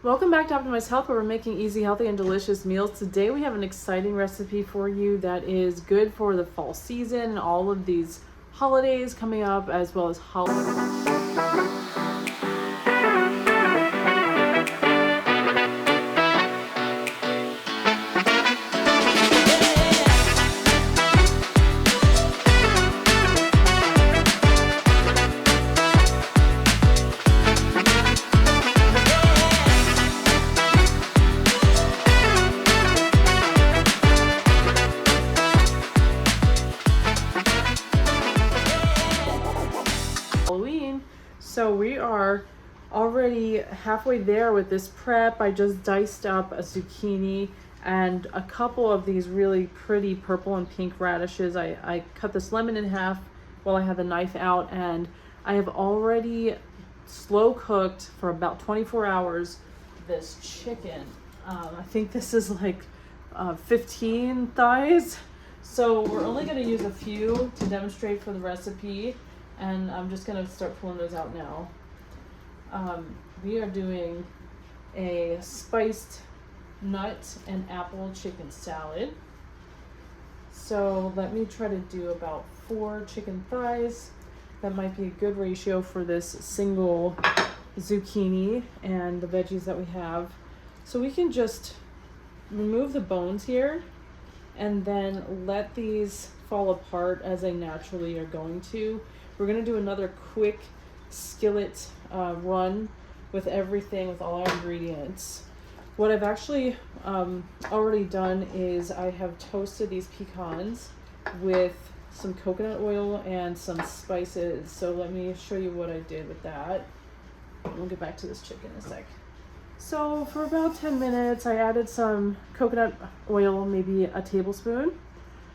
Welcome back to Optimized Health, where we're making easy, healthy, and delicious meals. Today we have an exciting recipe for you that is good for the fall season and all of these holidays coming up, as well as holidays. So we are already halfway there with this prep. I just diced up a zucchini and a couple of these really pretty purple and pink radishes. I cut this lemon in half while I had the knife out, and I have already slow cooked for about 24 hours this chicken. I think this is like 15 thighs. So we're only going to use a few to demonstrate for the recipe. And I'm just gonna start pulling those out now. We are doing a spiced nut and apple chicken salad. So let me try to do about 4 chicken thighs. That might be a good ratio for this single zucchini and the veggies that we have. So we can just remove the bones here and then let these fall apart as they naturally are going to. We're gonna do another quick skillet run with everything, with all our ingredients. What I've actually already done is I have toasted these pecans with some coconut oil and some spices. So let me show you what I did with that. We'll get back to this chicken in a sec. So for about 10 minutes, I added some coconut oil, maybe a tablespoon.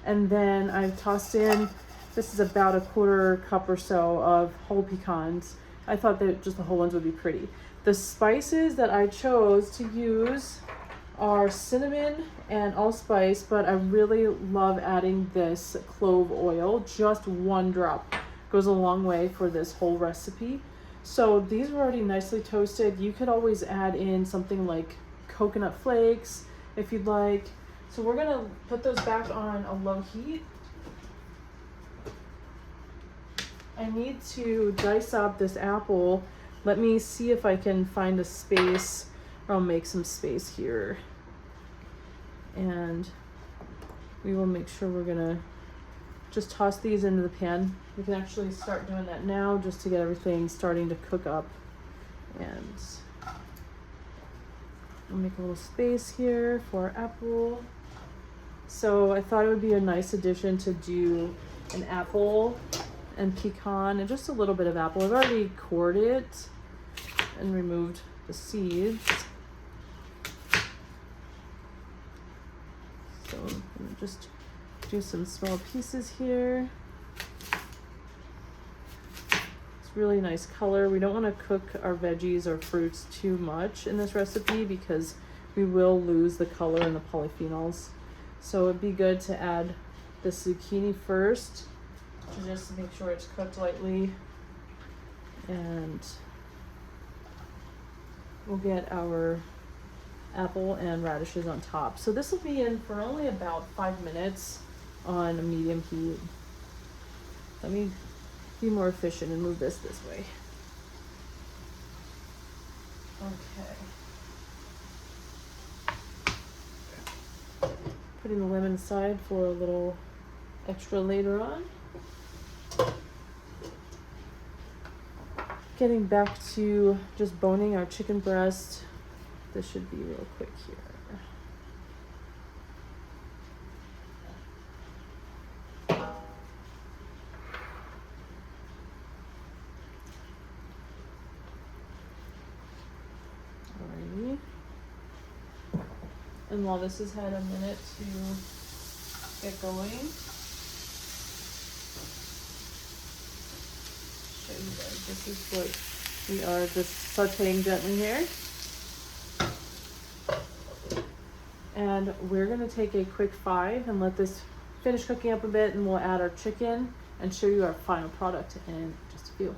And then I've tossed in, this is about a 1/4 cup or so of whole pecans. I thought that just the whole ones would be pretty. The spices that I chose to use are cinnamon and allspice, but I really love adding this clove oil. Just 1 drop goes a long way for this whole recipe. So these are already nicely toasted. You could always add in something like coconut flakes if you'd like. So we're gonna put those back on a low heat. I need to dice up this apple. Let me see if I can find a space, or I'll make some space here. And we will make sure we're gonna just toss these into the pan. We can actually start doing that now just to get everything starting to cook up. And I'll make a little space here for our apple. So I thought it would be a nice addition to do an apple and pecan and just a little bit of apple. I've already cored it and removed the seeds. So I'm gonna just do some small pieces here. It's really nice color. We don't want to cook our veggies or fruits too much in this recipe because we will lose the color and the polyphenols. So it'd be good to add the zucchini first, to just make sure it's cooked lightly, and we'll get our apple and radishes on top. So this will be in for only about 5 minutes on a medium heat. Let me be more efficient and move this way. Okay. Putting the lemon aside for a little extra later on. Getting back to just boning our chicken breast. This should be real quick here. Alrighty. And while this has had a minute to get going, show you guys, this is what we are just sauteing gently here. And we're gonna take a quick 5 and let this finish cooking up a bit, and we'll add our chicken and show you our final product in just a few.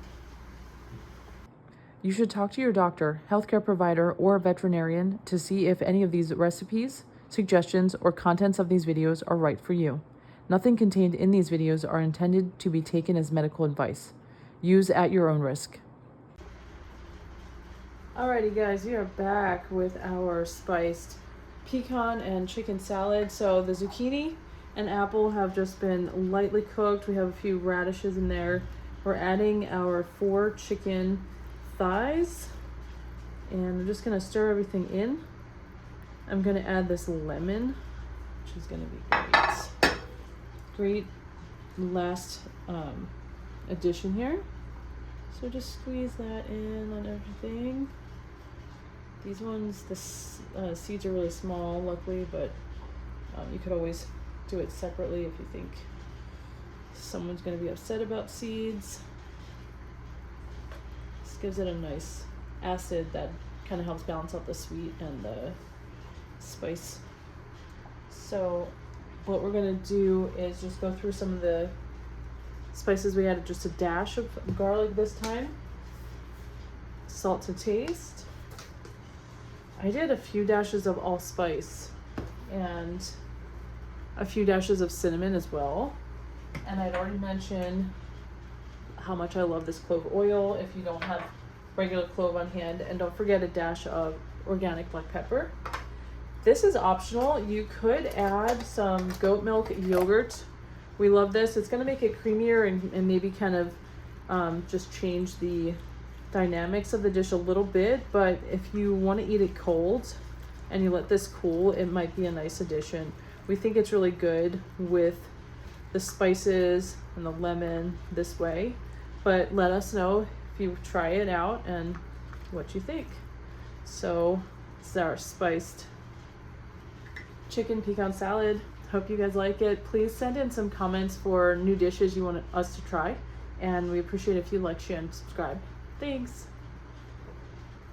You should talk to your doctor, healthcare provider, or veterinarian to see if any of these recipes, suggestions, or contents of these videos are right for you. Nothing contained in these videos are intended to be taken as medical advice. Use at your own risk. Alrighty guys, we are back with our spiced pecan and chicken salad. So the zucchini and apple have just been lightly cooked. We have a few radishes in there. We're adding our 4 chicken thighs, and I'm just gonna stir everything in. I'm gonna add this lemon, which is gonna be great last addition here. So just squeeze that in on everything. These ones, the seeds are really small, luckily, but you could always do it separately if you think someone's gonna be upset about seeds. Gives it a nice acid that kind of helps balance out the sweet and the spice. So what we're gonna do is just go through some of the spices. We added just a dash of garlic this time, salt to taste. I did a few dashes of allspice and a few dashes of cinnamon as well. And I'd already mentioned how much I love this clove oil if you don't have regular clove on hand, and don't forget a dash of organic black pepper. This is optional. You could add some goat milk yogurt. We love this. It's going to make it creamier and maybe kind of just change the dynamics of the dish a little bit, but if you want to eat it cold and you let this cool, it might be a nice addition. We think it's really good with the spices and the lemon this way. But let us know if you try it out and what you think. So this is our spiced chicken pecan salad. Hope you guys like it. Please send in some comments for new dishes you want us to try. And we appreciate if you like, share, and subscribe. Thanks.